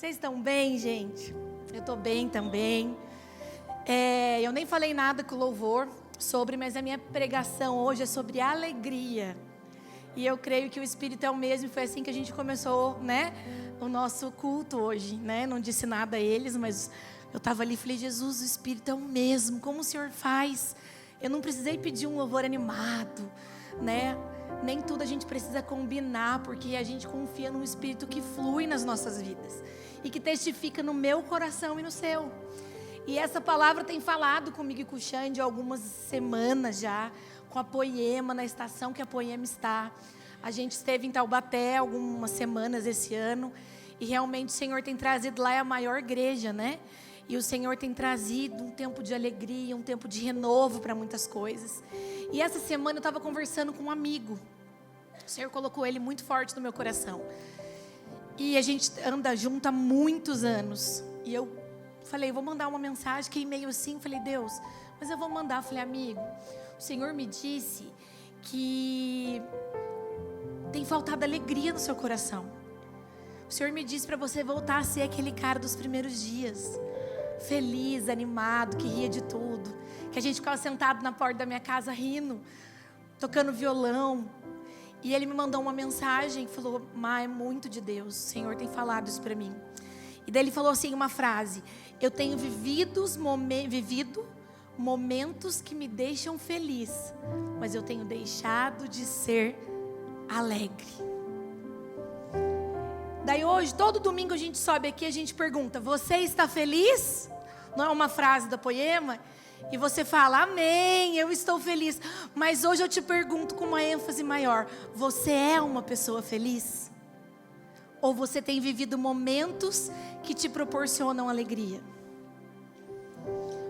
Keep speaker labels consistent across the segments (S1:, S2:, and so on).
S1: Vocês estão bem, gente? Eu estou bem também. Eu nem falei nada com o louvor sobre, mas a minha pregação hoje é sobre alegria. E eu creio que o Espírito é o mesmo, e foi assim que a gente começou, né, o nosso culto hoje, né? Não disse nada a eles, mas eu estava ali e falei, Jesus, o Espírito é o mesmo, como o Senhor faz? Eu não precisei pedir um louvor animado, né? Nem tudo a gente precisa combinar, porque a gente confia num Espírito que flui nas nossas vidas e que testifica no meu coração e no seu. E essa palavra tem falado comigo e com o Xande há algumas semanas já, com a Poema, na estação que a Poema está. A gente esteve em Taubaté algumas semanas esse ano, e realmente o Senhor tem trazido lá a maior igreja, né? E o Senhor tem trazido um tempo de alegria, um tempo de renovo para muitas coisas. E essa semana eu estava conversando com um amigo. O Senhor colocou ele muito forte no meu coração. E a gente anda junto há muitos anos. E eu falei, vou mandar uma mensagem, fiquei meio assim, falei, Deus, mas eu vou mandar. Falei, amigo, o Senhor me disse que tem faltado alegria no seu coração. O Senhor me disse para você voltar a ser aquele cara dos primeiros dias. Feliz, animado, que ria de tudo. Que a gente ficava sentado na porta da minha casa rindo, tocando violão. E ele me mandou uma mensagem, falou, Má, é muito de Deus, o Senhor tem falado isso para mim. E daí ele falou assim, uma frase, eu tenho vivido momentos que me deixam feliz, mas eu tenho deixado de ser alegre. Daí hoje, todo domingo a gente sobe aqui, a gente pergunta, você está feliz? Não é uma frase da Poema? E você fala, amém, eu estou feliz. Mas hoje eu te pergunto com uma ênfase maior, você é uma pessoa feliz? Ou você tem vivido momentos que te proporcionam alegria?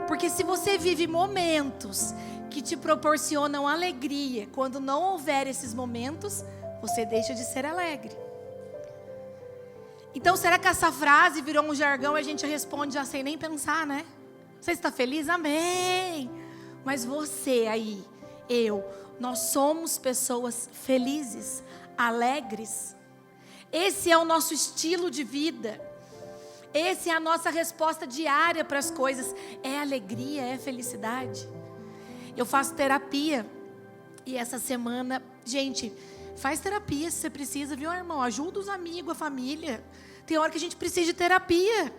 S1: Porque se você vive momentos que te proporcionam alegria, quando não houver esses momentos, você deixa de ser alegre. Então será que essa frase virou um jargão e a gente responde já sem nem pensar, né? Você está feliz? Amém. Mas você aí, nós somos pessoas felizes, alegres. Esse é o nosso estilo de vida. Essa é a nossa resposta diária para as coisas. É alegria, é felicidade. Eu faço terapia. E essa semana, gente, faz terapia se você precisa, viu, irmão? Ajuda os amigos, a família. Tem hora que a gente precisa de terapia.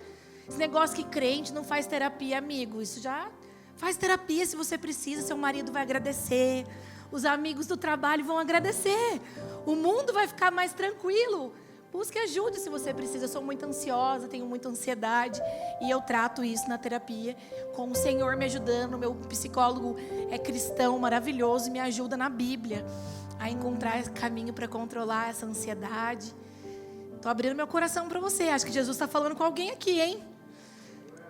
S1: Esse negócio que crente não faz terapia, amigo, isso já faz terapia se você precisa, seu marido vai agradecer, os amigos do trabalho vão agradecer, o mundo vai ficar mais tranquilo. Busque ajuda se você precisa. Eu sou muito ansiosa, tenho muita ansiedade e eu trato isso na terapia, com o Senhor me ajudando. Meu psicólogo é cristão, maravilhoso, e me ajuda na Bíblia a encontrar caminho para controlar essa ansiedade. Estou abrindo meu coração para você, acho que Jesus está falando com alguém aqui, hein?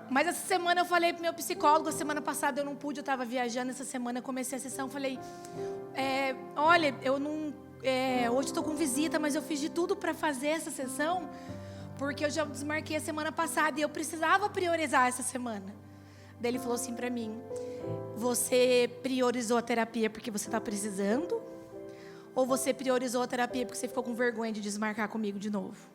S1: Mas essa semana eu falei para o meu psicólogo, a semana passada eu não pude, eu estava viajando, essa semana eu comecei a sessão, falei, olha, eu não, hoje estou com visita, mas eu fiz de tudo para fazer essa sessão, porque eu já desmarquei a semana passada e eu precisava priorizar essa semana. Daí ele falou assim para mim, você priorizou a terapia porque você está precisando? Ou você priorizou a terapia porque você ficou com vergonha de desmarcar comigo de novo?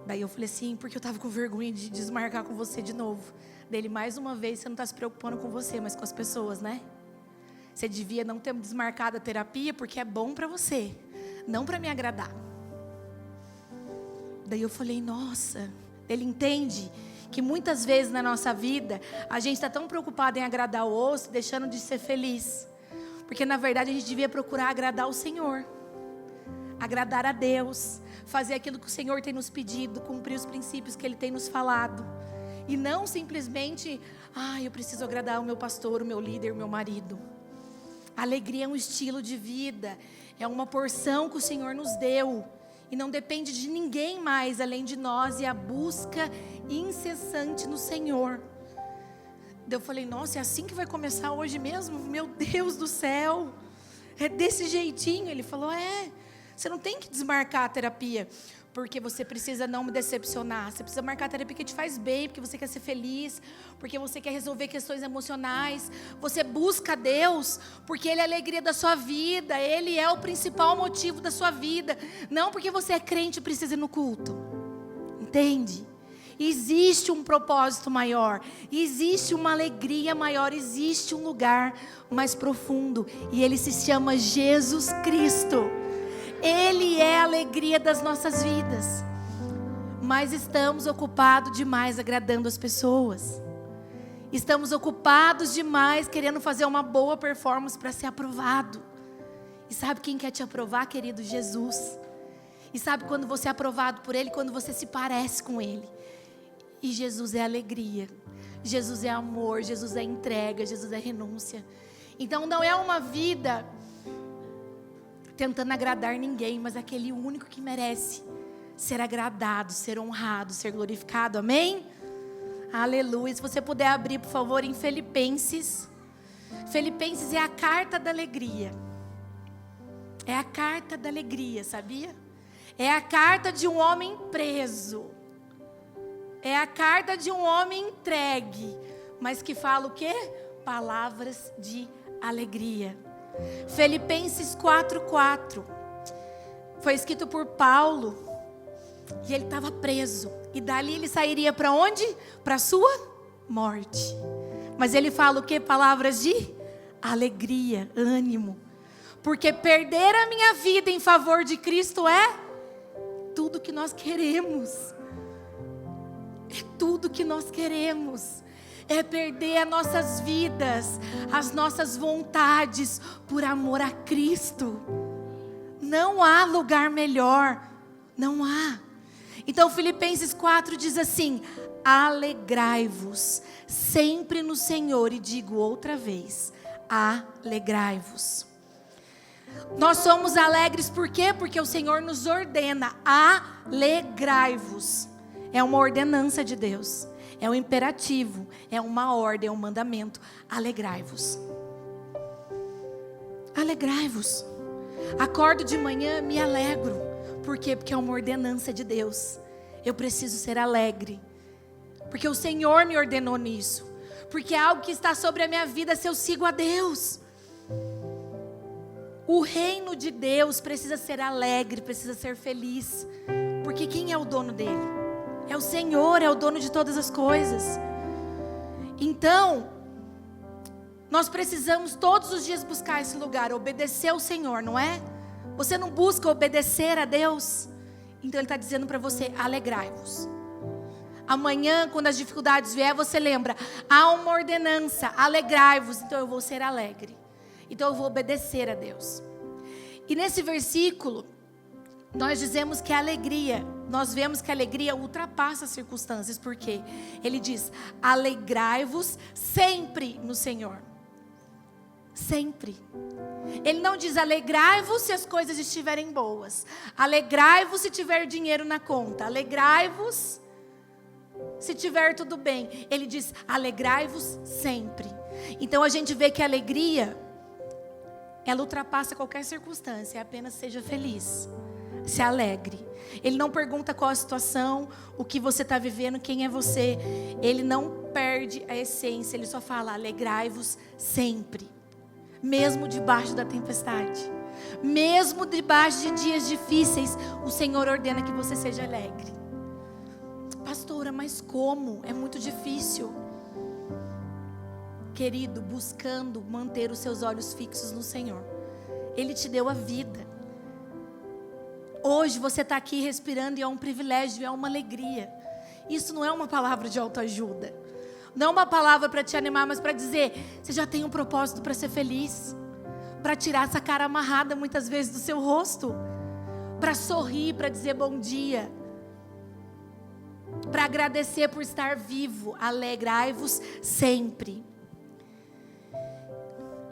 S1: Daí eu falei assim, porque eu estava com vergonha de desmarcar com você de novo. Daí ele, mais uma vez, você não está se preocupando com você, mas com as pessoas, né? Você devia não ter desmarcado a terapia porque é bom para você, não para me agradar. Daí eu falei, nossa, ele entende que muitas vezes na nossa vida, a gente está tão preocupado em agradar o outro, deixando de ser feliz. Porque na verdade a gente devia procurar agradar o Senhor, agradar a Deus, fazer aquilo que o Senhor tem nos pedido, cumprir os princípios que Ele tem nos falado. E não simplesmente, eu preciso agradar o meu pastor, o meu líder, o meu marido. A alegria é um estilo de vida, é uma porção que o Senhor nos deu. E não depende de ninguém mais além de nós, e a busca incessante no Senhor. Eu falei, nossa, é assim que vai começar hoje mesmo? Meu Deus do céu, é desse jeitinho? Ele falou, você não tem que desmarcar a terapia, porque você precisa não me decepcionar. Você precisa marcar a terapia que te faz bem, porque você quer ser feliz, porque você quer resolver questões emocionais. Você busca Deus, porque Ele é a alegria da sua vida, Ele é o principal motivo da sua vida. Não porque você é crente e precisa ir no culto. Entende? Existe um propósito maior, existe uma alegria maior, existe um lugar mais profundo, e ele se chama Jesus Cristo. Ele é a alegria das nossas vidas. Mas estamos ocupados demais agradando as pessoas. Estamos ocupados demais querendo fazer uma boa performance para ser aprovado. E sabe quem quer te aprovar, querido? Jesus. E sabe quando você é aprovado por Ele? Quando você se parece com Ele. E Jesus é alegria, Jesus é amor, Jesus é entrega, Jesus é renúncia. Então não é uma vida tentando agradar ninguém, mas aquele único que merece ser agradado, ser honrado, ser glorificado, amém? Aleluia. Se você puder abrir, por favor, em Filipenses. Filipenses é a carta da alegria. É a carta da alegria, sabia? É a carta de um homem preso. É a carta de um homem entregue, mas que fala o quê? Palavras de alegria. Filipenses 4:4. Foi escrito por Paulo. E ele estava preso. E dali ele sairia para onde? Para a sua morte. Mas ele fala o quê? Palavras de alegria, ânimo. Porque perder a minha vida em favor de Cristo é tudo que nós queremos. É tudo que nós queremos. É perder as nossas vidas, as nossas vontades, por amor a Cristo. Não há lugar melhor. Não há. Então Filipenses 4 diz assim: alegrai-vos sempre no Senhor. E digo outra vez, alegrai-vos. Nós somos alegres por quê? Porque o Senhor nos ordena, alegrai-vos. É uma ordenança de Deus, é um imperativo, é uma ordem, é um mandamento. Alegrai-vos. Alegrai-vos. Acordo de manhã, me alegro. Por quê? Porque é uma ordenança de Deus. Eu preciso ser alegre, porque o Senhor me ordenou nisso. Porque é algo que está sobre a minha vida se eu sigo a Deus. O reino de Deus precisa ser alegre, precisa ser feliz. Porque quem é o dono dele? É o Senhor, é o dono de todas as coisas. Então, nós precisamos todos os dias buscar esse lugar, obedecer ao Senhor, não é? Você não busca obedecer a Deus? Então Ele está dizendo para você, alegrai-vos. Amanhã, quando as dificuldades vier, você lembra, há uma ordenança, alegrai-vos. Então eu vou ser alegre. Então eu vou obedecer a Deus. E nesse versículo, nós dizemos que a alegria, nós vemos que a alegria ultrapassa as circunstâncias. Por quê? Ele diz, alegrai-vos sempre no Senhor. Sempre. Ele não diz alegrai-vos se as coisas estiverem boas. Alegrai-vos se tiver dinheiro na conta. Alegrai-vos se tiver tudo bem. Ele diz alegrai-vos sempre. Então a gente vê que a alegria, ela ultrapassa qualquer circunstância. Apenas seja feliz. Se alegre. Ele não pergunta qual a situação, o que você está vivendo, quem é você. Ele não perde a essência. Ele só fala alegrai-vos sempre. Mesmo debaixo da tempestade, mesmo debaixo de dias difíceis, o Senhor ordena que você seja alegre. Pastora, mas como? É muito difícil. Querido, buscando manter os seus olhos fixos no Senhor. Ele te deu a vida. Hoje você está aqui respirando e é um privilégio, é uma alegria. Isso não é uma palavra de autoajuda. Não é uma palavra para te animar, mas para dizer, você já tem um propósito para ser feliz. Para tirar essa cara amarrada muitas vezes do seu rosto. Para sorrir, para dizer bom dia. Para agradecer por estar vivo. Alegrai-vos sempre.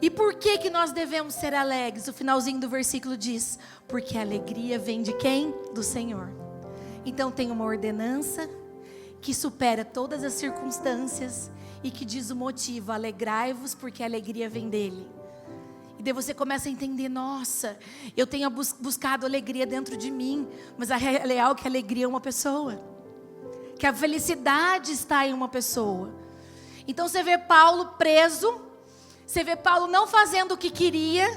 S1: E por que nós devemos ser alegres? O finalzinho do versículo diz, porque a alegria vem de quem? Do Senhor. Então tem uma ordenança que supera todas as circunstâncias e que diz o motivo, alegrai-vos porque a alegria vem dele. E daí você começa a entender, nossa, eu tenho buscado alegria dentro de mim, mas a real é que a alegria é uma pessoa, que a felicidade está em uma pessoa. Então você vê Paulo preso, você vê Paulo não fazendo o que queria,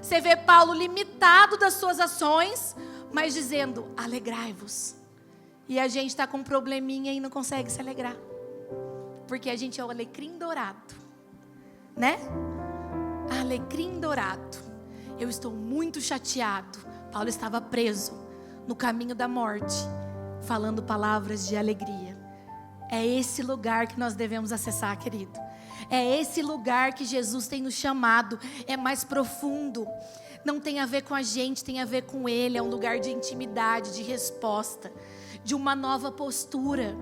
S1: você vê Paulo limitado das suas ações, mas dizendo, alegrai-vos. E a gente está com um probleminha e não consegue se alegrar. Porque a gente é o alecrim dourado, né? Alecrim dourado. Eu estou muito chateado. Paulo estava preso no caminho da morte, falando palavras de alegria. É esse lugar que nós devemos acessar, querido. É esse lugar que Jesus tem nos chamado. É mais profundo. Não tem a ver com a gente, tem a ver com Ele. É um lugar de intimidade, de resposta, de uma nova postura,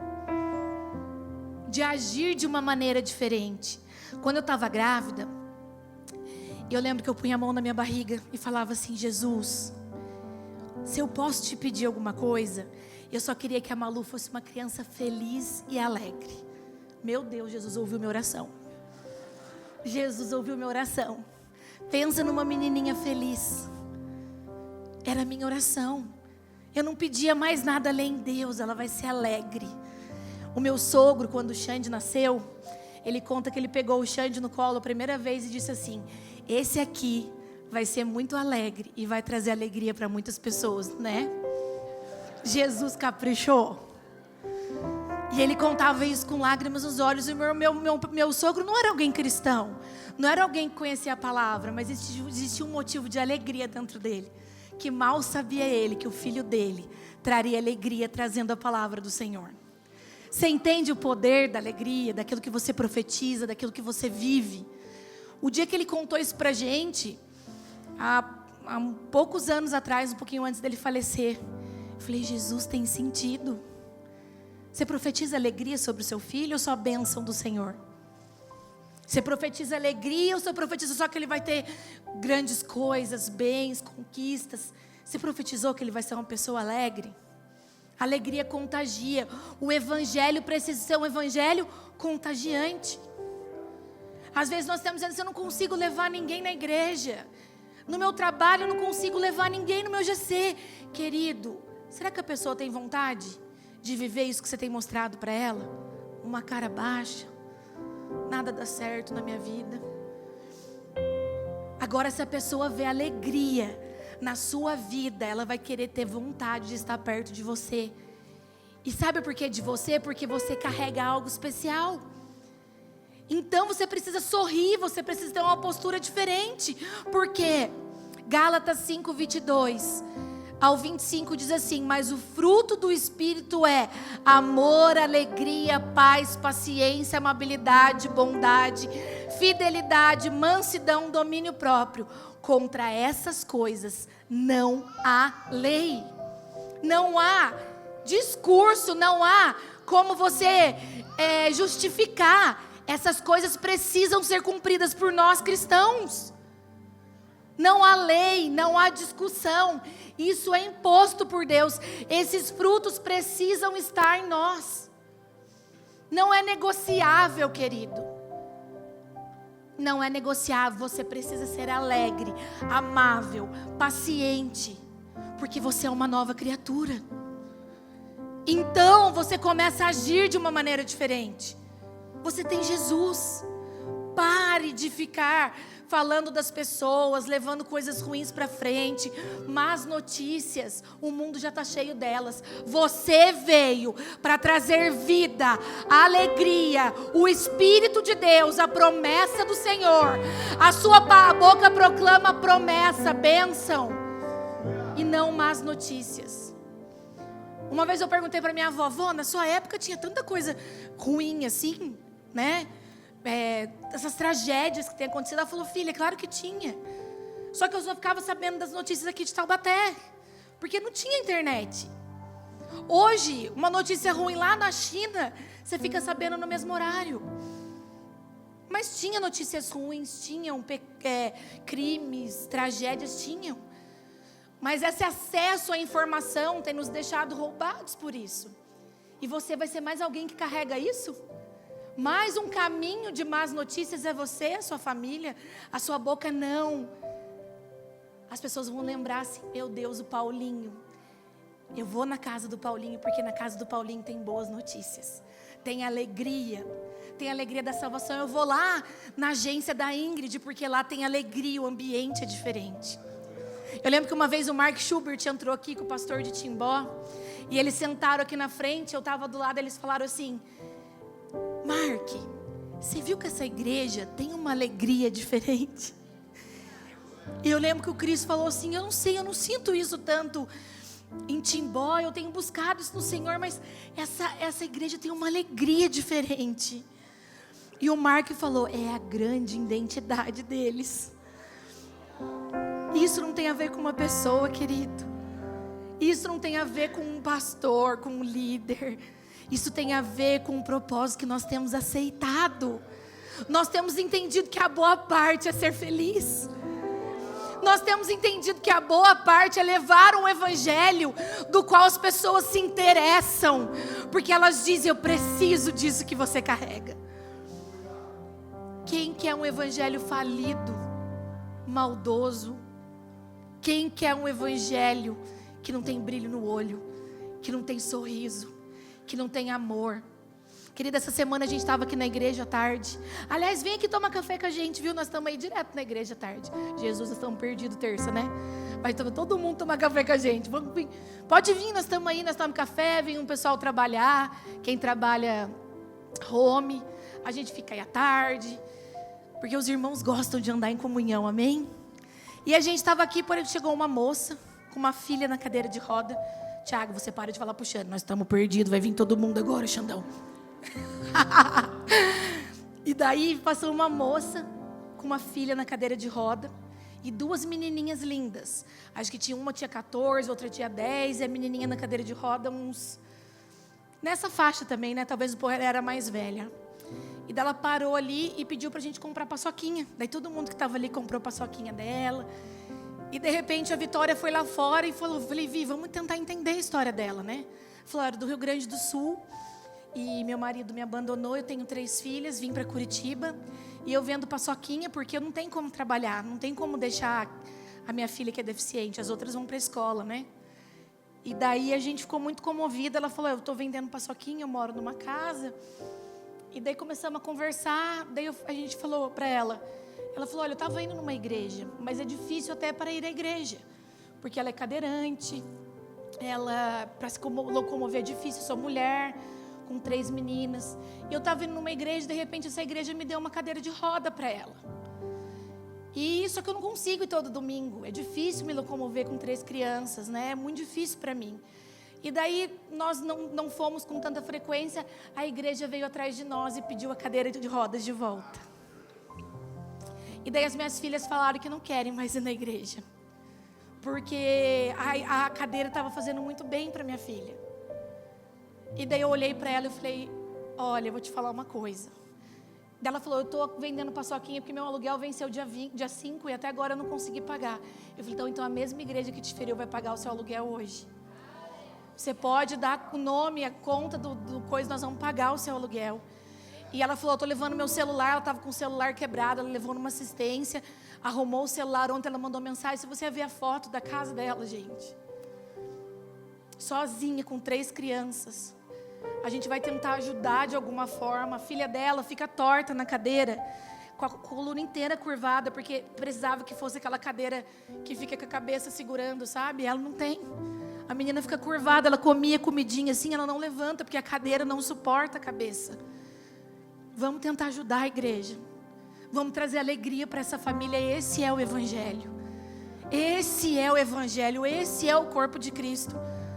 S1: de agir de uma maneira diferente. Quando eu estava grávida, eu lembro que eu punha a mão na minha barriga e falava assim: Jesus, se eu posso te pedir alguma coisa, eu só queria que a Malu fosse uma criança feliz e alegre. Meu Deus, Jesus ouviu minha oração. Jesus ouviu minha oração. Pensa numa menininha feliz. Era a minha oração. Eu não pedia mais nada além de Deus, ela vai ser alegre. O meu sogro, quando o Xande nasceu, ele conta que ele pegou o Xande no colo a primeira vez e disse assim: esse aqui vai ser muito alegre e vai trazer alegria para muitas pessoas, né? Jesus caprichou. E ele contava isso com lágrimas nos olhos. E meu sogro não era alguém cristão, não era alguém que conhecia a palavra, mas existia um motivo de alegria dentro dele, que mal sabia ele que o filho dele traria alegria trazendo a palavra do Senhor. Você entende o poder da alegria, daquilo que você profetiza, daquilo que você vive? O dia que ele contou isso pra gente, há poucos anos atrás, um pouquinho antes dele falecer, eu falei: Jesus, tem sentido. Você profetiza alegria sobre o seu filho ou só bênção do Senhor? Você profetiza alegria ou você profetiza só que ele vai ter grandes coisas, bens, conquistas? Você profetizou que ele vai ser uma pessoa alegre? Alegria contagia. O evangelho precisa ser um evangelho contagiante. Às vezes nós estamos dizendo assim: eu não consigo levar ninguém na igreja. No meu trabalho eu não consigo levar ninguém no meu GC. Querido, será que a pessoa tem vontade de viver isso que você tem mostrado para ela? Uma cara baixa, nada dá certo na minha vida. Agora, se a pessoa vê alegria na sua vida, ela vai querer ter vontade de estar perto de você. E sabe por que de você? Porque você carrega algo especial. Então você precisa sorrir, você precisa ter uma postura diferente. Porque Gálatas 5:22 ao 25 diz assim: mas o fruto do Espírito é amor, alegria, paz, paciência, amabilidade, bondade, fidelidade, mansidão, domínio próprio. Contra essas coisas não há lei. Não há discurso, não há como você justificar. Essas coisas precisam ser cumpridas por nós cristãos. Não há lei, não há discussão. Isso é imposto por Deus. Esses frutos precisam estar em nós. Não é negociável, querido. Não é negociável. Você precisa ser alegre, amável, paciente, porque você é uma nova criatura. Então você começa a agir de uma maneira diferente. Você tem Jesus. Pare de ficar falando das pessoas, levando coisas ruins para frente, más notícias. O mundo já está cheio delas. Você veio para trazer vida, alegria, o Espírito de Deus, a promessa do Senhor. A sua boca proclama promessa, bênção, e não más notícias. Uma vez eu perguntei para minha avó: avó, na sua época tinha tanta coisa ruim assim, né? Essas tragédias que têm acontecido. Ela falou: filha, claro que tinha. Só que eu só ficava sabendo das notícias aqui de Taubaté, porque não tinha internet. Hoje, uma notícia ruim lá na China, você fica sabendo no mesmo horário. Mas tinha notícias ruins, tinham crimes, tragédias, tinham. Mas esse acesso à informação tem nos deixado roubados por isso. E você vai ser mais alguém que carrega isso? Mais um caminho de más notícias é você, a sua família, a sua boca não. As pessoas vão lembrar assim: meu Deus, o Paulinho. Eu vou na casa do Paulinho, porque na casa do Paulinho tem boas notícias. Tem alegria da salvação. Eu vou lá na agência da Ingrid, porque lá tem alegria, o ambiente é diferente. Eu lembro que uma vez o Mark Schubert entrou aqui com o pastor de Timbó, e eles sentaram aqui na frente, eu estava do lado, eles falaram assim: Mark, você viu que essa igreja tem uma alegria diferente? E eu lembro que o Cris falou assim: eu não sei, eu não sinto isso tanto em Timbó, eu tenho buscado isso no Senhor, mas essa igreja tem uma alegria diferente. E o Mark falou: é a grande identidade deles. Isso não tem a ver com uma pessoa, querido. Isso não tem a ver com um pastor, com um líder. Isso tem a ver com um propósito que nós temos aceitado. Nós temos entendido que a boa parte é ser feliz. Nós temos entendido que a boa parte é levar um evangelho do qual as pessoas se interessam, porque elas dizem: eu preciso disso que você carrega. Quem quer um evangelho falido, maldoso? Quem quer um evangelho que não tem brilho no olho, que não tem sorriso, que não tem amor? Querida, essa semana a gente estava aqui na igreja à tarde. Aliás, vem aqui tomar café com a gente, viu? Nós estamos aí direto na igreja à tarde. Jesus, nós estamos perdidos terça, né? Vai todo mundo tomar café com a gente. Vamos vir. Pode vir, nós estamos aí, nós tomamos café, vem um pessoal trabalhar. Quem trabalha home, a gente fica aí à tarde. Porque os irmãos gostam de andar em comunhão, amém? E a gente estava aqui, porém chegou uma moça com uma filha na cadeira de roda. Tiago, você para de falar pro Xandão, nós estamos perdidos, vai vir todo mundo agora, Xandão. E daí passou uma moça com uma filha na cadeira de roda e duas menininhas lindas. Acho que uma tinha 14, outra tinha 10, e a menininha na cadeira de roda nessa faixa também, né? Talvez ela era mais velha. E daí ela parou ali e pediu pra gente comprar paçoquinha. Daí todo mundo que estava ali comprou paçoquinha dela. E de repente a Vitória foi lá fora e falei: Vi, vamos tentar entender a história dela, né? Falou: era do Rio Grande do Sul. E meu marido me abandonou, eu tenho 3 filhas, vim para Curitiba. E eu vendo paçoquinha porque eu não tenho como trabalhar, não tem como deixar a minha filha que é deficiente, as outras vão para a escola, né? E daí a gente ficou muito comovida, ela falou: eu estou vendendo paçoquinha, eu moro numa casa. E daí começamos a conversar, daí a gente falou para ela falou: olha, eu estava indo numa igreja, mas é difícil até para ir à igreja, porque ela é cadeirante, para se locomover é difícil, eu sou mulher, com 3 meninas, e eu estava indo numa igreja, de repente essa igreja me deu uma cadeira de roda para ela, e isso é que eu não consigo ir todo domingo, é difícil me locomover com 3 crianças, né? É muito difícil para mim. E daí nós não fomos com tanta frequência, a igreja veio atrás de nós e pediu a cadeira de rodas de volta. E daí as minhas filhas falaram que não querem mais ir na igreja, porque a cadeira estava fazendo muito bem para minha filha. E daí eu olhei para ela e falei: olha, eu vou te falar uma coisa. Daí ela falou: eu estou vendendo paçoquinha porque meu aluguel venceu dia 5 e até agora eu não consegui pagar. Eu falei: então a mesma igreja que te feriu vai pagar o seu aluguel hoje. Você pode dar o nome, a conta do coisa, nós vamos pagar o seu aluguel. E ela falou: eu estou levando meu celular, ela estava com o celular quebrado, ela levou numa assistência, arrumou o celular. Ontem ela mandou mensagem, se você ver a foto da casa dela, gente. Sozinha, com 3 crianças. A gente vai tentar ajudar de alguma forma. A filha dela fica torta na cadeira, com a coluna inteira curvada, porque precisava que fosse aquela cadeira que fica com a cabeça segurando, sabe? Ela não tem. A menina fica curvada, ela comia comidinha assim, ela não levanta, porque a cadeira não suporta a cabeça. Vamos tentar ajudar a igreja. Vamos trazer alegria para essa família. Esse é o evangelho. Esse é o evangelho, esse é o corpo de Cristo.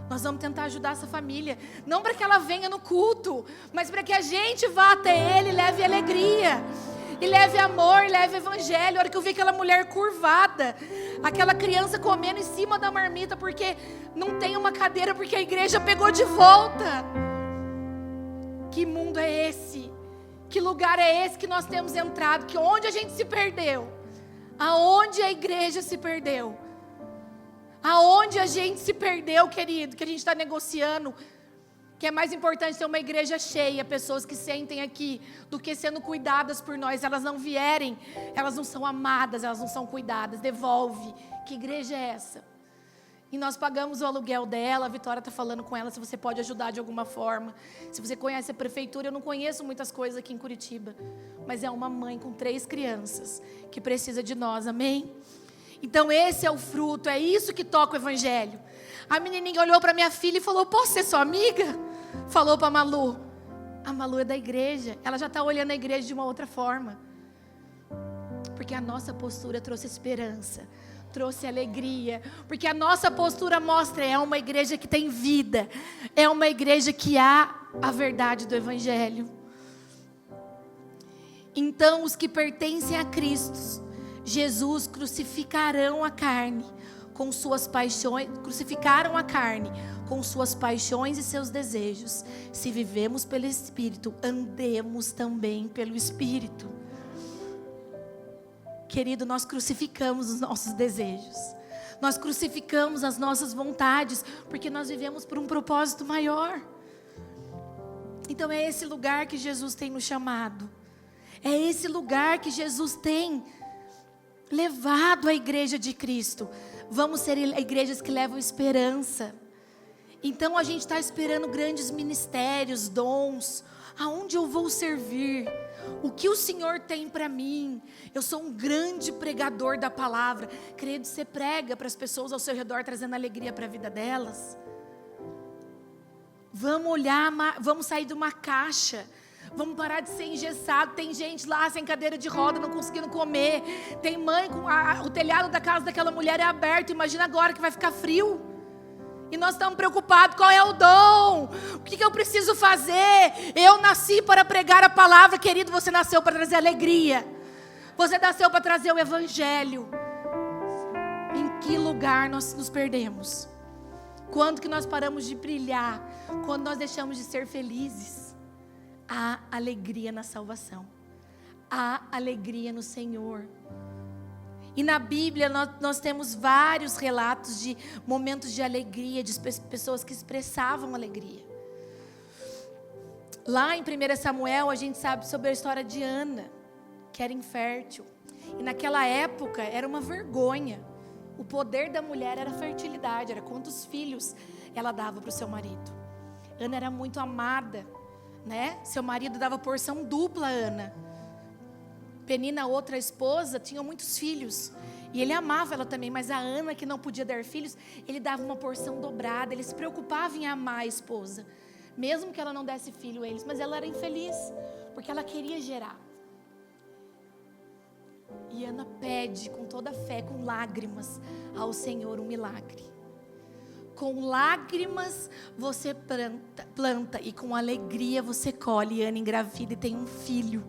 S1: Nós vamos tentar ajudar essa família, não para que ela venha no culto, mas para que a gente vá até Ele e leve alegria, e leve amor, e leve evangelho. A hora que eu vi aquela mulher curvada, aquela criança comendo em cima da marmita, porque não tem uma cadeira, porque a igreja pegou de volta. Que mundo é esse? Que lugar é esse que nós temos entrado? Que onde a gente se perdeu? Aonde a igreja se perdeu? Aonde a gente se perdeu, querido? Que a gente está negociando, que é mais importante ter uma igreja cheia, pessoas que sentem aqui, do que sendo cuidadas por nós. Elas não vierem, elas não são amadas, elas não são cuidadas. Devolve. Que igreja é essa? E nós pagamos o aluguel dela. A Vitória está falando com ela se você pode ajudar de alguma forma. Se você conhece a prefeitura, eu não conheço muitas coisas aqui em Curitiba, mas é uma mãe com 3 crianças que precisa de nós, amém? Então esse é o fruto, é isso que toca o evangelho. A menininha olhou para minha filha e falou: posso ser sua amiga? Falou para a Malu. A Malu é da igreja, ela já está olhando a igreja de uma outra forma. Porque a nossa postura trouxe esperança, trouxe alegria. Porque a nossa postura mostra, é uma igreja que tem vida. É uma igreja que há a verdade do evangelho. Então os que pertencem a Cristo Jesus crucificarão a carne com suas paixões, crucificaram a carne com suas paixões e seus desejos. Se vivemos pelo Espírito, andemos também pelo Espírito. Querido, nós crucificamos os nossos desejos. Nós crucificamos as nossas vontades, porque nós vivemos por um propósito maior. Então é esse lugar que Jesus tem nos chamado. É esse lugar que Jesus tem levado a igreja de Cristo. Vamos ser igrejas que levam esperança. Então a gente está esperando grandes ministérios, dons. Aonde eu vou servir? O que o Senhor tem para mim? Eu sou um grande pregador da palavra. Querido, você prega para as pessoas ao seu redor, trazendo alegria para a vida delas. Vamos olhar, vamos sair de uma caixa. Vamos parar de ser engessado. Tem gente lá sem cadeira de roda, não conseguindo comer. Tem mãe com o telhado da casa daquela mulher é aberto. Imagina agora que vai ficar frio. E nós estamos preocupados, qual é o dom? O que eu preciso fazer? Eu nasci para pregar a palavra, querido, você nasceu para trazer alegria. Você nasceu para trazer o evangelho. Em que lugar nós nos perdemos? Quando que nós paramos de brilhar? Quando nós deixamos de ser felizes? Há alegria na salvação. Há alegria no Senhor. E na Bíblia nós temos vários relatos de momentos de alegria, de pessoas que expressavam alegria. Lá em 1 Samuel a gente sabe sobre a história de Ana, que era infértil. E naquela época era uma vergonha. O poder da mulher era a fertilidade, era quantos filhos ela dava para o seu marido. Ana era muito amada, né? Seu marido dava porção dupla a Ana. Penina, outra esposa, tinha muitos filhos. E ele amava ela também, mas a Ana, que não podia dar filhos, ele dava uma porção dobrada. Ele se preocupava em amar a esposa, mesmo que ela não desse filho a eles. Mas ela era infeliz, porque ela queria gerar. E Ana pede com toda a fé, com lágrimas, ao Senhor um milagre. Com lágrimas você planta e com alegria você colhe. Ana engravida e tem um filho.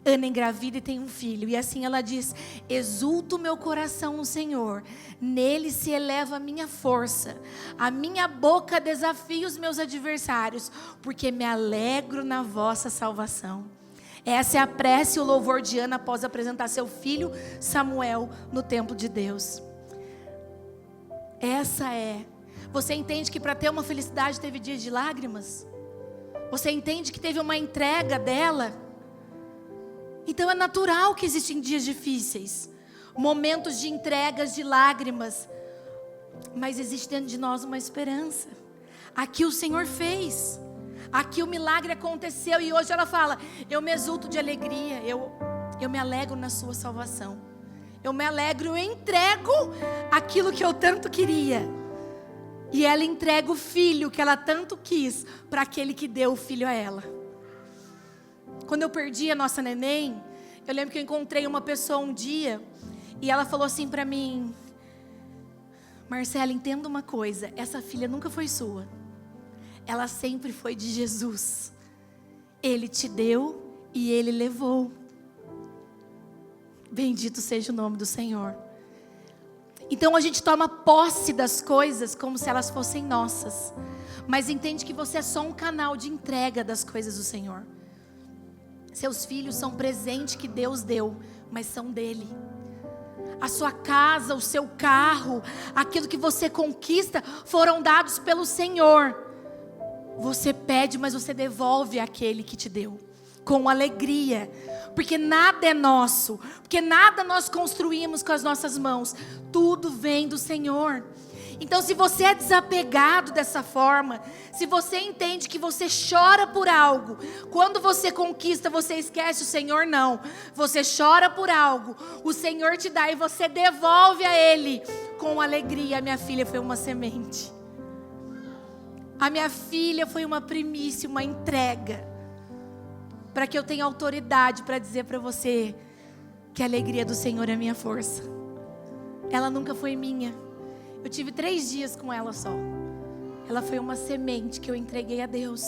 S1: Ana engravida e tem um filho. E assim ela diz: exulto meu coração no Senhor, nele se eleva a minha força. A minha boca desafia os meus adversários, porque me alegro na vossa salvação. Essa é a prece e o louvor de Ana após apresentar seu filho Samuel no templo de Deus. Essa é. Você entende que para ter uma felicidade teve dias de lágrimas? Você entende que teve uma entrega dela? Então é natural que existem dias difíceis, momentos de entregas, de lágrimas, mas existe dentro de nós uma esperança. Aqui o Senhor fez, aqui o milagre aconteceu e hoje ela fala: eu me exulto de alegria, eu me alegro na sua salvação. Eu me alegro, eu entrego aquilo que eu tanto queria. E ela entrega o filho que ela tanto quis para aquele que deu o filho a ela. Quando eu perdi a nossa neném, eu lembro que eu encontrei uma pessoa um dia e ela falou assim para mim: Marcela, entenda uma coisa, essa filha nunca foi sua. Ela sempre foi de Jesus. Ele te deu e Ele levou. Bendito seja o nome do Senhor. Então a gente toma posse das coisas como se elas fossem nossas. Mas entende que você é só um canal de entrega das coisas do Senhor. Seus filhos são presente que Deus deu, mas são dele. A sua casa, o seu carro, aquilo que você conquista, foram dados pelo Senhor. Você pede, mas você devolve àquele que te deu, com alegria. Porque nada é nosso, porque nada nós construímos com as nossas mãos. Tudo vem do Senhor. Então, se você é desapegado dessa forma, se você entende que você chora por algo, quando você conquista, você esquece o Senhor, não. Você chora por algo, o Senhor te dá e você devolve a Ele com alegria. A minha filha foi uma semente. A minha filha foi uma primícia, uma entrega, para que eu tenha autoridade para dizer para você que a alegria do Senhor é a minha força. Ela nunca foi minha. Eu tive 3 dias com ela só. Ela foi uma semente que eu entreguei a Deus.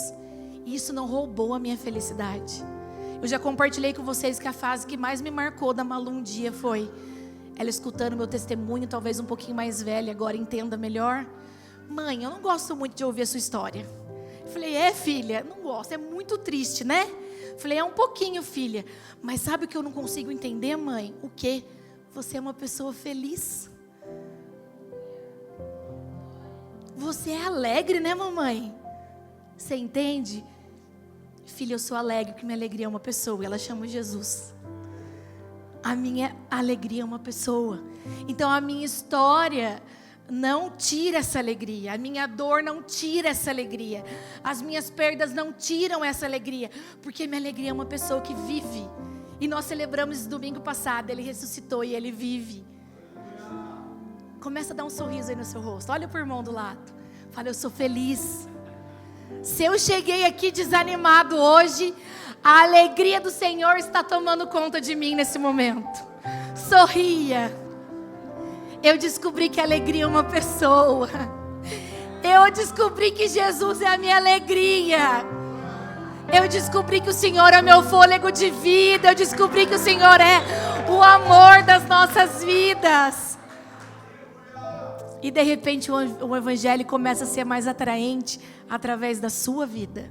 S1: E isso não roubou a minha felicidade. Eu já compartilhei com vocês que a fase que mais me marcou da Malu um dia foi ela escutando meu testemunho, talvez um pouquinho mais velha, agora entenda melhor. Mãe, eu não gosto muito de ouvir a sua história. Eu falei, filha, não gosto, é muito triste, né? Eu falei, um pouquinho, filha. Mas sabe o que eu não consigo entender, mãe? O quê? Você é uma pessoa feliz. Você é alegre, né, mamãe? Você entende? Filha, eu sou alegre, porque minha alegria é uma pessoa. Ela chama Jesus. A minha alegria é uma pessoa. Então a minha história não tira essa alegria. A minha dor não tira essa alegria. As minhas perdas não tiram essa alegria. Porque minha alegria é uma pessoa que vive. E nós celebramos esse domingo passado. Ele ressuscitou e Ele vive. Começa a dar um sorriso aí no seu rosto. Olha para o irmão do lado. Fala, eu sou feliz. Se eu cheguei aqui desanimado hoje, a alegria do Senhor está tomando conta de mim nesse momento. Sorria. Eu descobri que a alegria é uma pessoa. Eu descobri que Jesus é a minha alegria. Eu descobri que o Senhor é meu fôlego de vida. Eu descobri que o Senhor é o amor das nossas vidas. E de repente o evangelho começa a ser mais atraente através da sua vida.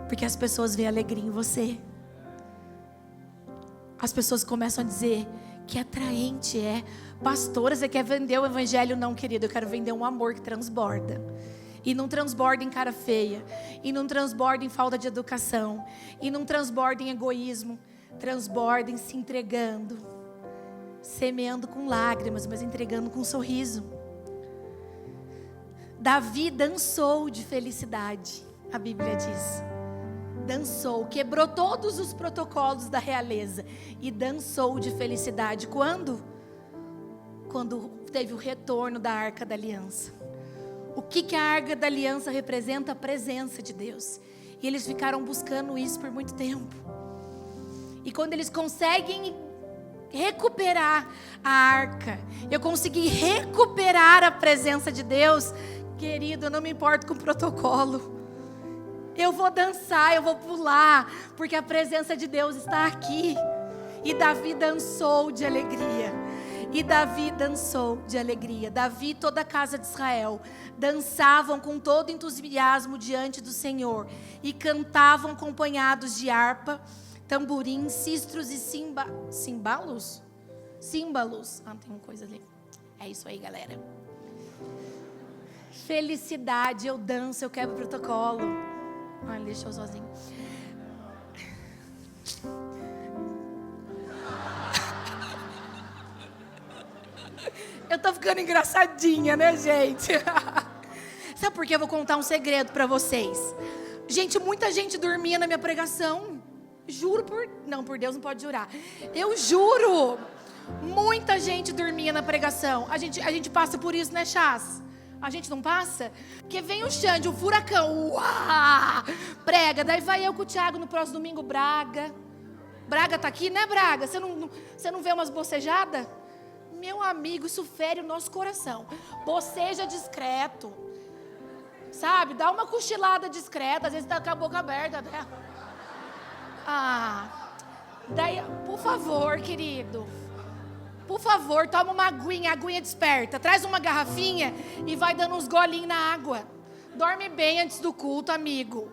S1: Porque as pessoas veem alegria em você. As pessoas começam a dizer que atraente é. Pastora, você quer vender o evangelho? Não, querido, eu quero vender um amor que transborda. E não transborda em cara feia. E não transborda em falta de educação. E não transborda em egoísmo. Transborda em se entregando. Semeando com lágrimas, mas entregando com um sorriso. Davi dançou de felicidade, a Bíblia diz. Dançou, quebrou todos os protocolos da realeza e dançou de felicidade. Quando? Quando teve o retorno da Arca da Aliança. O que a Arca da Aliança representa? A presença de Deus. E eles ficaram buscando isso por muito tempo. E quando eles conseguem recuperar a arca, eu consegui recuperar a presença de Deus, querido, eu não me importo com o protocolo. Eu vou dançar, eu vou pular, porque a presença de Deus está aqui. E Davi dançou de alegria. E Davi dançou de alegria. Davi e toda a casa de Israel dançavam com todo entusiasmo diante do Senhor. E cantavam acompanhados de harpa, tamborim, cistros e címbalos? Címbalos. Tem uma coisa ali. É isso aí, galera. Felicidade, eu danço, eu quebro o protocolo. Ele deixou sozinho. Eu tô ficando engraçadinha, né, gente? Sabe por que eu vou contar um segredo pra vocês? Gente, muita gente dormia na minha pregação. Juro por... Não, por Deus não pode jurar. Eu juro. Muita gente dormia na pregação. A gente passa por isso, né, Chás? A gente não passa? Porque vem o Xande, o furacão. Uá! Prega. Daí vai eu com o Thiago no próximo domingo, Braga. Braga tá aqui, né, Braga? Você não vê umas bocejadas? Meu amigo, isso fere o nosso coração. Boceja discreto. Sabe? Dá uma cochilada discreta. Às vezes tá com a boca aberta, né? Daí, por favor, querido. Por favor, toma uma aguinha, a aguinha desperta. Traz uma garrafinha e vai dando uns golinhos na água. Dorme bem antes do culto, amigo.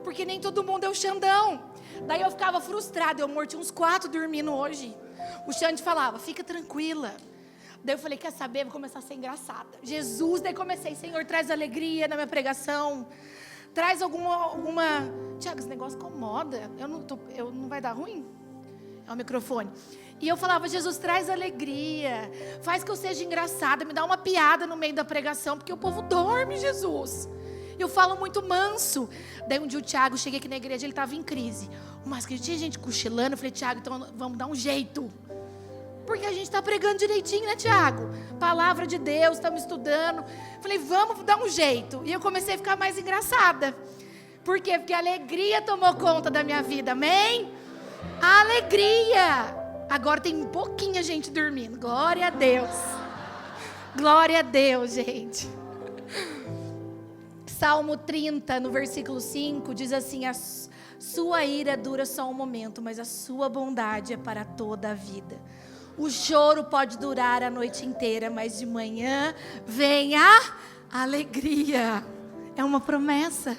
S1: Porque nem todo mundo é o Xandão. Daí eu ficava frustrada. Eu morti uns 4 dormindo hoje. O Xande falava, fica tranquila. Daí eu falei, quer saber? Vou começar a ser engraçada. Jesus, daí comecei, Senhor, traz alegria na minha pregação. Traz alguma... Tiago, esse negócio incomoda. Eu não vai dar ruim? ao microfone. E eu falava, Jesus, traz alegria, faz que eu seja engraçada, me dá uma piada no meio da pregação, porque o povo dorme, Jesus. Eu falo muito manso. Daí um dia o Thiago, cheguei aqui na igreja, ele estava em crise. Mas que tinha gente cochilando, eu falei, Thiago, então vamos dar um jeito. Porque a gente está pregando direitinho, né, Thiago? Palavra de Deus, estamos estudando. Falei, vamos dar um jeito. E eu comecei a ficar mais engraçada. Por quê? Porque a alegria tomou conta da minha vida, amém? A alegria. Agora tem um pouquinho a gente dormindo. Glória a Deus. Glória a Deus, gente. Salmo 30, no versículo 5, diz assim: a sua ira dura só um momento, mas a sua bondade é para toda a vida. O choro pode durar a noite inteira, mas de manhã vem a alegria. É uma promessa.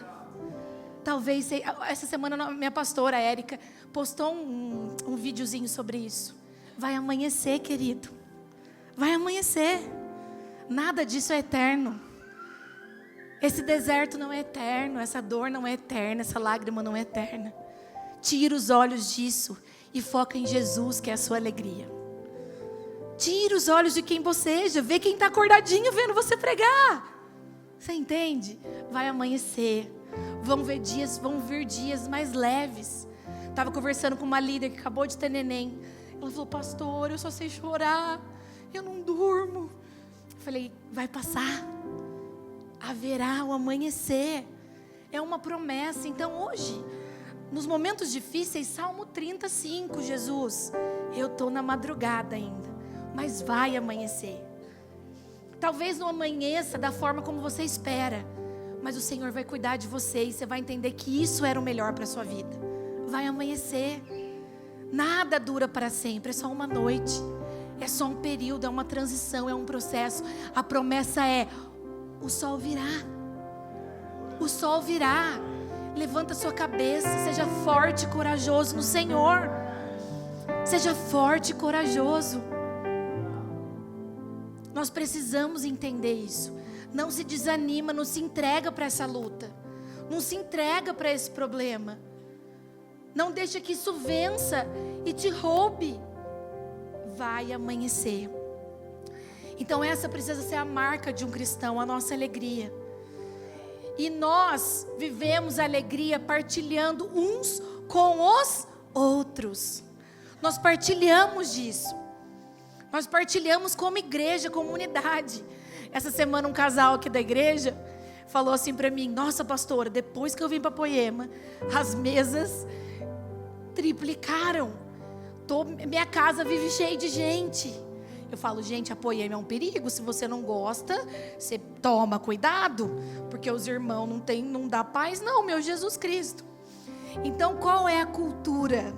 S1: Talvez, essa semana minha pastora Érica postou um videozinho sobre isso. Vai amanhecer, querido. Vai amanhecer. Nada disso é eterno. Esse deserto não é eterno, essa dor não é eterna, essa lágrima não é eterna. Tira os olhos disso e foca em Jesus, que é a sua alegria. Tira os olhos de quem boceja, vê quem está acordadinho vendo você pregar. Você entende? Vai amanhecer. Vão vir dias mais leves. Estava conversando com uma líder que acabou de ter neném. Ela falou, pastor, eu só sei chorar, eu não durmo. Eu falei, vai passar. Haverá o amanhecer. É uma promessa. Então hoje, nos momentos difíceis, Salmo 35, Jesus, eu estou na madrugada ainda, mas vai amanhecer. Talvez não amanheça da forma como você espera, mas o Senhor vai cuidar de você e você vai entender que isso era o melhor para a sua vida. Vai amanhecer. Nada dura para sempre, é só uma noite, é só um período, é uma transição, é um processo. A promessa é: o sol virá. O sol virá. Levanta sua cabeça, seja forte e corajoso no Senhor. Seja forte e corajoso. Nós precisamos entender isso. Não se desanima, não se entrega para essa luta. Não se entrega para esse problema. Não deixa que isso vença e te roube. Vai amanhecer. Então essa precisa ser a marca de um cristão, a nossa alegria. E nós vivemos a alegria partilhando uns com os outros. Nós partilhamos disso. Nós partilhamos como igreja, comunidade. Essa semana um casal aqui da igreja falou assim para mim: nossa pastora, depois que eu vim para Poema, as mesas triplicaram. Minha casa vive cheia de gente. Eu falo, gente, a Poema é um perigo. Se você não gosta, você toma cuidado, porque os irmãos não dá paz não, meu Jesus Cristo. Então qual é a cultura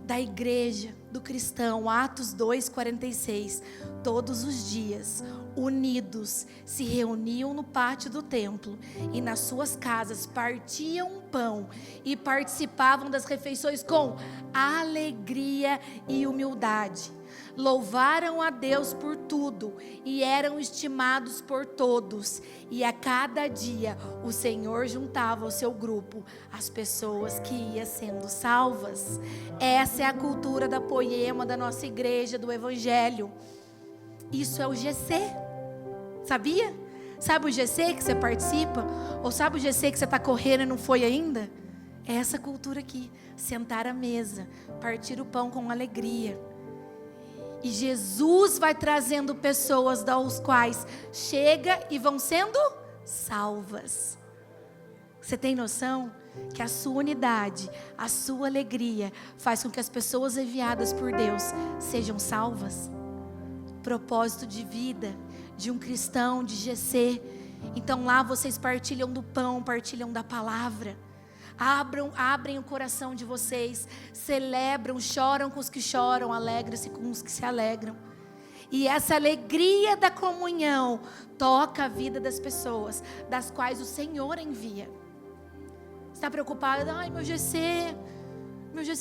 S1: da igreja, do cristão? Atos 2:46. Todos os dias, unidos, se reuniam no pátio do templo e nas suas casas partiam um pão e participavam das refeições com alegria e humildade. Louvaram a Deus por tudo e eram estimados por todos. E a cada dia o Senhor juntava ao seu grupo as pessoas que iam sendo salvas. Essa é a cultura da Poema, da nossa igreja, do Evangelho. Isso é o GC. Sabia? Sabe o GC que você participa? Ou sabe o GC que você está correndo e não foi ainda? É essa cultura aqui. Sentar à mesa, partir o pão com alegria. E Jesus vai trazendo pessoas das quais chega e vão sendo salvas. Você tem noção que a sua unidade, a sua alegria faz com que as pessoas enviadas por Deus sejam salvas? Propósito de vida de um cristão, de GC. Então lá vocês partilham do pão, partilham da palavra. Abrem o coração de vocês, celebram, choram com os que choram, alegram-se com os que se alegram. E essa alegria da comunhão toca a vida das pessoas, das quais o Senhor envia. Está preocupado? Ai, meu GC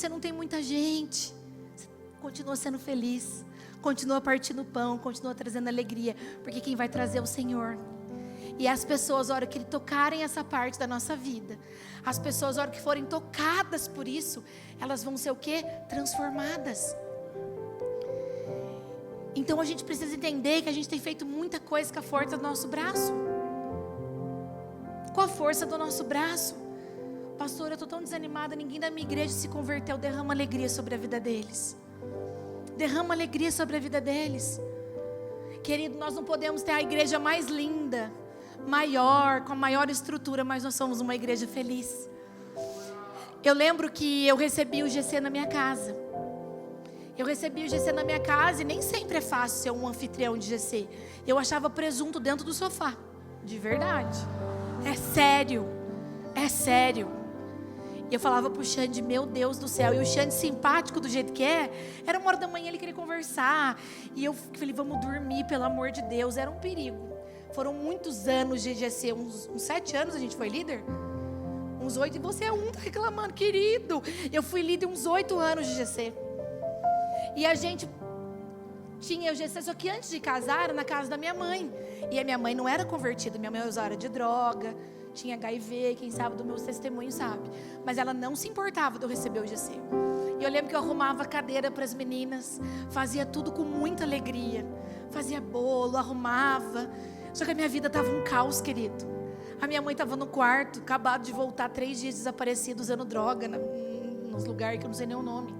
S1: não tem muita gente. Continua sendo feliz, continua partindo pão, continua trazendo alegria, porque quem vai trazer é o Senhor. E as pessoas, a hora que tocarem essa parte da nossa vida, as pessoas, a hora que forem tocadas por isso, elas vão ser o quê? Transformadas. Então a gente precisa entender que a gente tem feito muita coisa com a força do nosso braço. Com a força do nosso braço. Pastor, eu estou tão desanimada, ninguém da minha igreja se converteu. Derrama alegria sobre a vida deles. Derrama alegria sobre a vida deles. Querido, nós não podemos ter a igreja mais linda, maior, com a maior estrutura, mas nós somos uma igreja feliz. Eu lembro que eu recebi o GC na minha casa. Eu recebi o GC na minha casa e nem sempre é fácil ser um anfitrião de GC. Eu achava presunto dentro do sofá. De verdade. É sério. É sério. E eu falava pro Xande, meu Deus do céu. E o Xande, simpático do jeito que é, era 1h da manhã, ele queria conversar. E eu falei, vamos dormir, pelo amor de Deus. Era um perigo. Foram muitos anos de GC, uns 7 anos a gente foi líder. Uns 8, e você é tá reclamando, querido. Eu fui líder uns 8 anos de GC. E a gente tinha o GC, só que antes de casar, era na casa da minha mãe. E a minha mãe não era convertida, minha mãe usava de droga, tinha HIV, quem sabe do meu testemunho sabe. Mas ela não se importava de eu receber o GC. E eu lembro que eu arrumava cadeira para as meninas, fazia tudo com muita alegria. Fazia bolo, arrumava. Só que a minha vida estava um caos, querido. A minha mãe estava no quarto, acabado de voltar 3 dias desaparecida, usando droga, nos lugares que eu não sei nem o nome.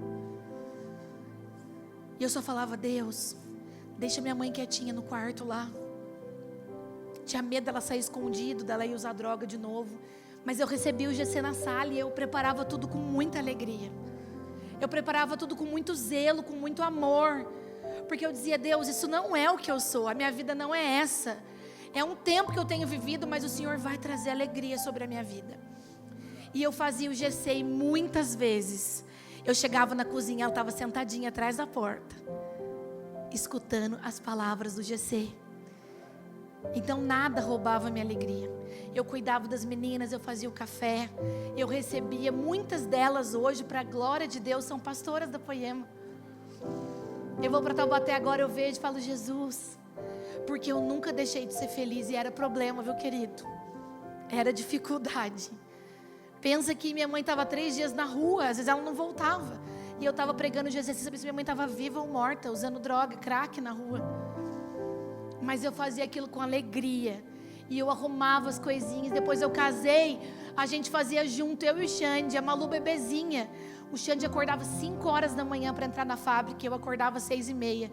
S1: E eu só falava, Deus, deixa minha mãe quietinha no quarto lá. Tinha medo dela sair escondido, dela ir usar droga de novo. Mas eu recebi o GC na sala e eu preparava tudo com muita alegria. Eu preparava tudo com muito zelo, com muito amor. Porque eu dizia, Deus, isso não é o que eu sou, a minha vida não é essa. É um tempo que eu tenho vivido, mas o Senhor vai trazer alegria sobre a minha vida. E eu fazia o GC e muitas vezes eu chegava na cozinha, ela estava sentadinha atrás da porta, escutando as palavras do GC. Então nada roubava a minha alegria. Eu cuidava das meninas, eu fazia o café, eu recebia, muitas delas hoje, para a glória de Deus, são pastoras da Poema. Eu vou para Taubaté agora, eu vejo e falo, Jesus, porque eu nunca deixei de ser feliz e era problema, viu, querido? Era dificuldade. Pensa que minha mãe estava 3 dias na rua, às vezes ela não voltava. E eu estava pregando Jesus, sem saber se minha mãe estava viva ou morta, usando droga, crack na rua. Mas eu fazia aquilo com alegria. E eu arrumava as coisinhas. Depois eu casei, a gente fazia junto, eu e o Xande, a Malu bebezinha. O Xande acordava 5 horas da manhã para entrar na fábrica, eu acordava 6h30.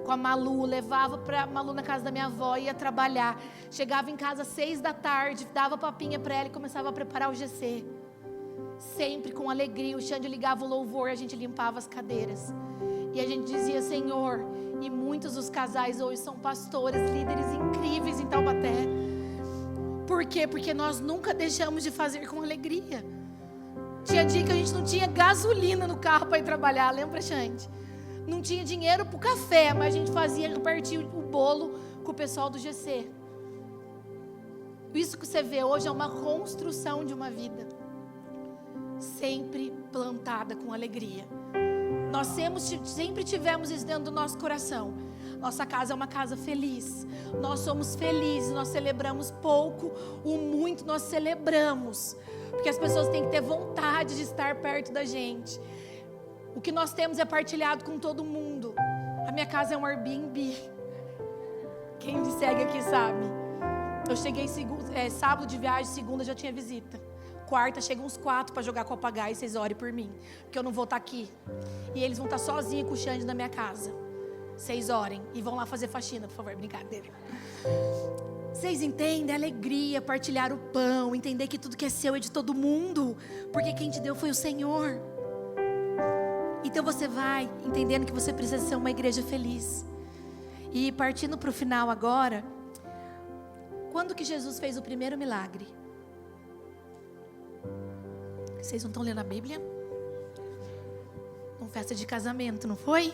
S1: Com a Malu, levava para Malu na casa da minha avó, ia trabalhar. Chegava em casa às 6 da tarde, dava papinha para ela e começava a preparar o GC. Sempre com alegria, o Xande ligava o louvor, a gente limpava as cadeiras. E a gente dizia, Senhor, e muitos dos casais hoje são pastores, líderes incríveis em Taubaté. Por quê? Porque nós nunca deixamos de fazer com alegria. Tinha dia que a gente não tinha gasolina no carro para ir trabalhar, lembra, Xande? Não tinha dinheiro para o café, mas a gente repartia o bolo com o pessoal do GC. Isso que você vê hoje é uma construção de uma vida. Sempre plantada com alegria. Nós sempre tivemos isso dentro do nosso coração. Nossa casa é uma casa feliz. Nós somos felizes, nós celebramos pouco, o muito nós celebramos. Porque as pessoas têm que ter vontade de estar perto da gente. O que nós temos é partilhado com todo mundo. A minha casa é um Airbnb. Quem me segue aqui sabe. Eu cheguei sábado de viagem, segunda já tinha visita. Quarta chegam uns 4 para jogar com o papagaio e vocês orem por mim. Porque eu não vou estar aqui. E eles vão estar sozinhos com o Xande na minha casa. Vocês orem e vão lá fazer faxina, por favor, brincadeira. Vocês entendem a alegria, partilhar o pão, entender que tudo que é seu é de todo mundo. Porque quem te deu foi o Senhor. Então você vai entendendo que você precisa ser uma igreja feliz. E partindo para o final agora, quando que Jesus fez o primeiro milagre? Vocês não estão lendo a Bíblia? Uma festa de casamento, não foi?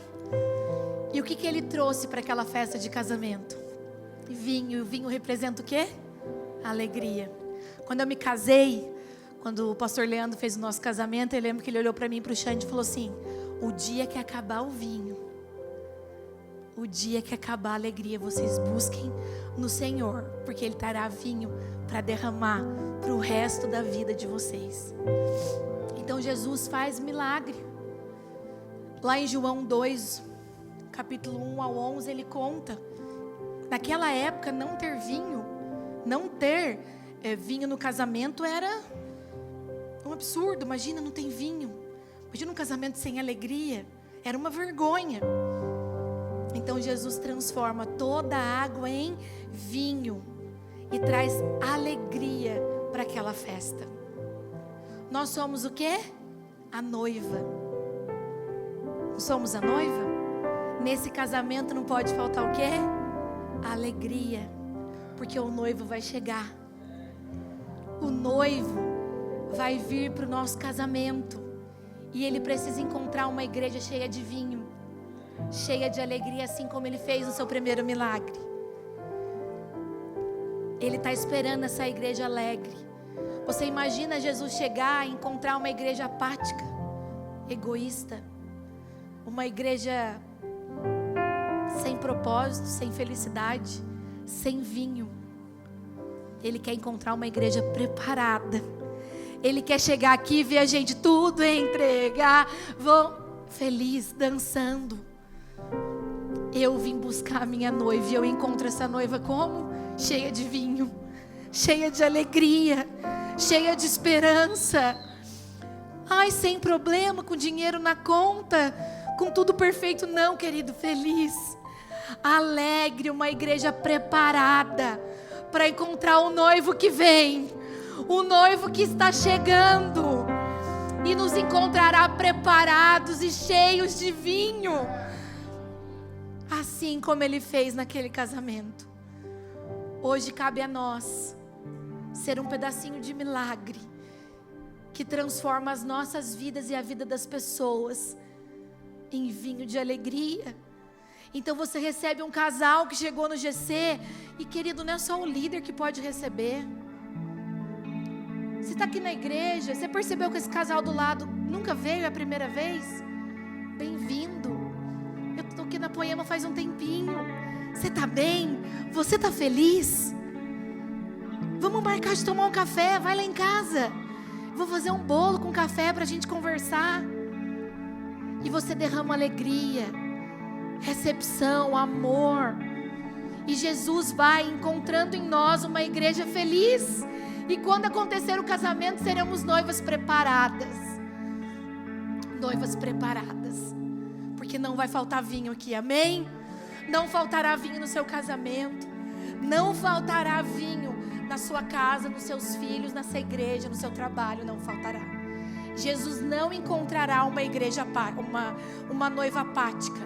S1: E o que ele trouxe para aquela festa de casamento? Vinho. E o vinho representa o quê? Alegria. Quando eu me casei, quando o pastor Leandro fez o nosso casamento, eu lembro que ele olhou para mim e para o Xande e falou assim, o dia que acabar o vinho, o dia que acabar a alegria, vocês busquem no Senhor, porque Ele trará vinho para derramar para o resto da vida de vocês. Então Jesus faz milagre. Lá em João 2, capítulo 1 ao 11, ele conta, naquela época não ter vinho no casamento era um absurdo. Imagina, não tem vinho. Imagina um casamento sem alegria. Era uma vergonha. Então Jesus transforma toda a água em vinho e traz alegria para aquela festa. Nós somos o quê? A noiva. Não somos a noiva? Nesse casamento não pode faltar o quê? A alegria. Porque o noivo vai chegar. O noivo vai vir para o nosso casamento. E ele precisa encontrar uma igreja cheia de vinho, cheia de alegria, assim como ele fez no seu primeiro milagre. Ele está esperando essa igreja alegre. Você imagina Jesus chegar e encontrar uma igreja apática, egoísta, uma igreja sem propósito, sem felicidade, sem vinho. Ele quer encontrar uma igreja preparada. Ele quer chegar aqui e ver a gente tudo entregar, feliz, dançando. Eu vim buscar a minha noiva e eu encontro essa noiva como? Cheia de vinho, cheia de alegria, cheia de esperança. Ai, sem problema, com dinheiro na conta, com tudo perfeito. Não, querido, feliz, alegre, uma igreja preparada para encontrar o noivo que vem, o noivo que está chegando e nos encontrará preparados e cheios de vinho, assim como ele fez naquele casamento. Hoje cabe a nós ser um pedacinho de milagre que transforma as nossas vidas e a vida das pessoas em vinho de alegria. Então você recebe um casal que chegou no GC e, querido, não é só o líder que pode receber. Você está aqui na igreja, você percebeu que esse casal do lado nunca veio, é a primeira vez? Bem-vindo. Eu estou aqui na Poema faz um tempinho. Você está bem? Você está feliz? Vamos marcar de tomar um café, vai lá em casa. Vou fazer um bolo com café para a gente conversar. E você derrama alegria, recepção, amor. E Jesus vai encontrando em nós uma igreja feliz. E quando acontecer o casamento, seremos noivas preparadas. Noivas preparadas. Porque não vai faltar vinho aqui, amém? Não faltará vinho no seu casamento. Não faltará vinho na sua casa, nos seus filhos, nessa igreja, no seu trabalho, não faltará. Jesus não encontrará uma igreja, uma noiva apática,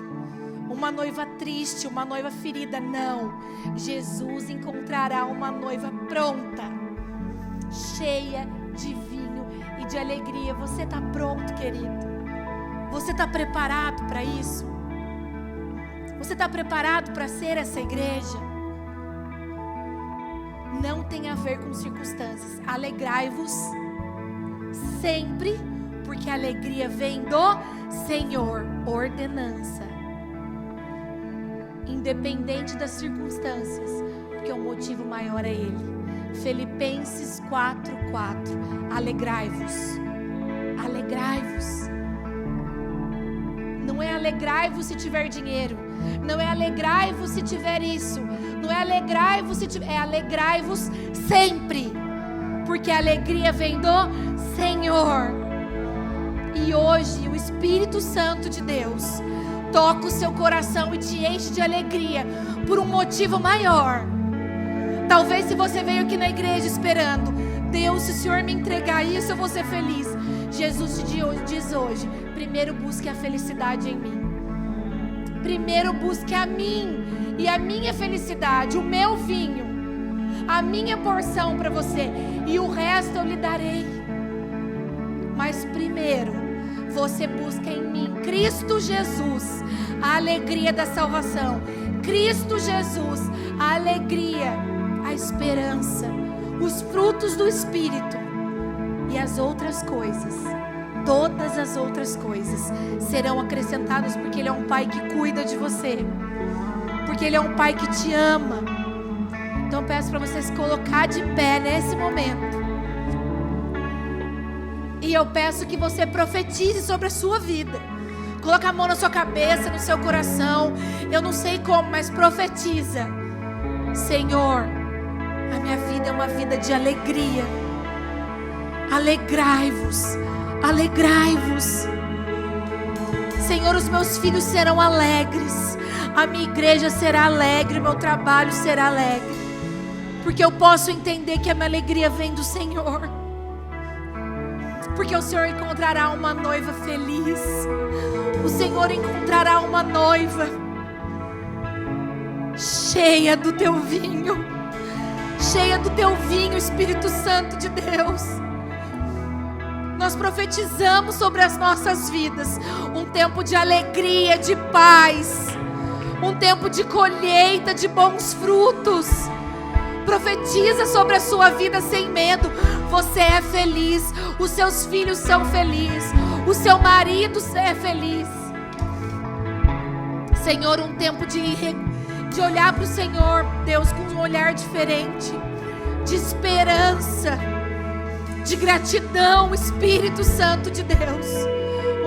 S1: uma noiva triste, uma noiva ferida, não. Jesus encontrará uma noiva pronta, cheia de vinho e de alegria. Você está pronto, querido? Você está preparado para isso? Você está preparado para ser essa igreja? Não tem a ver com circunstâncias. Alegrai-vos sempre, porque a alegria vem do Senhor. Ordenança. Independente das circunstâncias, porque o motivo maior é Ele. Filipenses 4:4. Alegrai-vos. Alegrai-vos. Não é alegrai-vos se tiver dinheiro. Não é alegrai-vos se tiver isso. Não é alegrai-vos se tiver. É alegrai-vos sempre. Porque a alegria vem do Senhor. E hoje o Espírito Santo de Deus toca o seu coração e te enche de alegria por um motivo maior. Talvez se você veio aqui na igreja esperando, Deus, se o Senhor me entregar isso, eu vou ser feliz. Jesus te diz hoje, primeiro busque a felicidade em mim. Primeiro busque a mim e a minha felicidade, o meu vinho, a minha porção para você, e o resto eu lhe darei. Mas primeiro, você busca em mim, Cristo Jesus, a alegria da salvação. Cristo Jesus, a alegria, a esperança, os frutos do Espírito. E as outras coisas, todas as outras coisas serão acrescentadas, porque Ele é um Pai que cuida de você. porque Ele é um Pai que te ama. Então eu peço para você se colocar de pé nesse momento. E eu peço que você profetize sobre a sua vida. Coloca a mão na sua cabeça, no seu coração. Eu não sei como, mas profetiza. Senhor, a minha vida é uma vida de alegria. Alegrai-vos, alegrai-vos. Senhor, os meus filhos serão alegres. A minha igreja será alegre, o meu trabalho será alegre. Porque eu posso entender que a minha alegria vem do Senhor. Porque o Senhor encontrará uma noiva feliz. O Senhor encontrará uma noiva cheia do teu vinho. Cheia do teu vinho, Espírito Santo de Deus. Nós profetizamos sobre as nossas vidas um tempo de alegria, de paz. Um tempo de colheita, de bons frutos. Profetiza sobre a sua vida sem medo. Você é feliz, os seus filhos são felizes, o seu marido é feliz. Senhor, um tempo de olhar para o Senhor, Deus, com um olhar diferente, de esperança, de gratidão, Espírito Santo de Deus.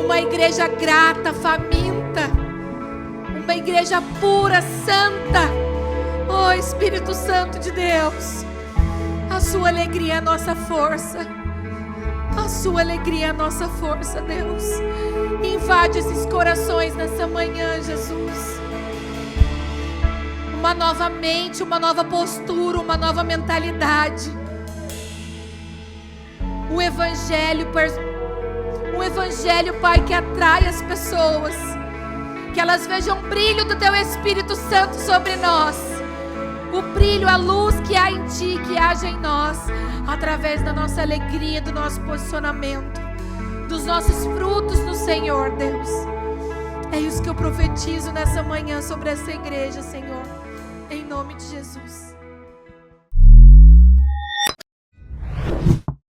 S1: Uma igreja grata, faminta, uma igreja pura, santa. Oh, Espírito Santo de Deus, a sua alegria é a nossa força. A sua alegria é a nossa força, Deus. Invade esses corações nessa manhã, Jesus. Uma nova mente, uma nova postura, uma nova mentalidade. Um evangelho, Pai, que atrai as pessoas. Que elas vejam o brilho do Teu Espírito Santo sobre nós. O brilho, a luz que há em Ti, que haja em nós, através da nossa alegria, do nosso posicionamento, dos nossos frutos no Senhor, Deus. É isso que eu profetizo nessa manhã sobre essa igreja, Senhor, em nome de Jesus.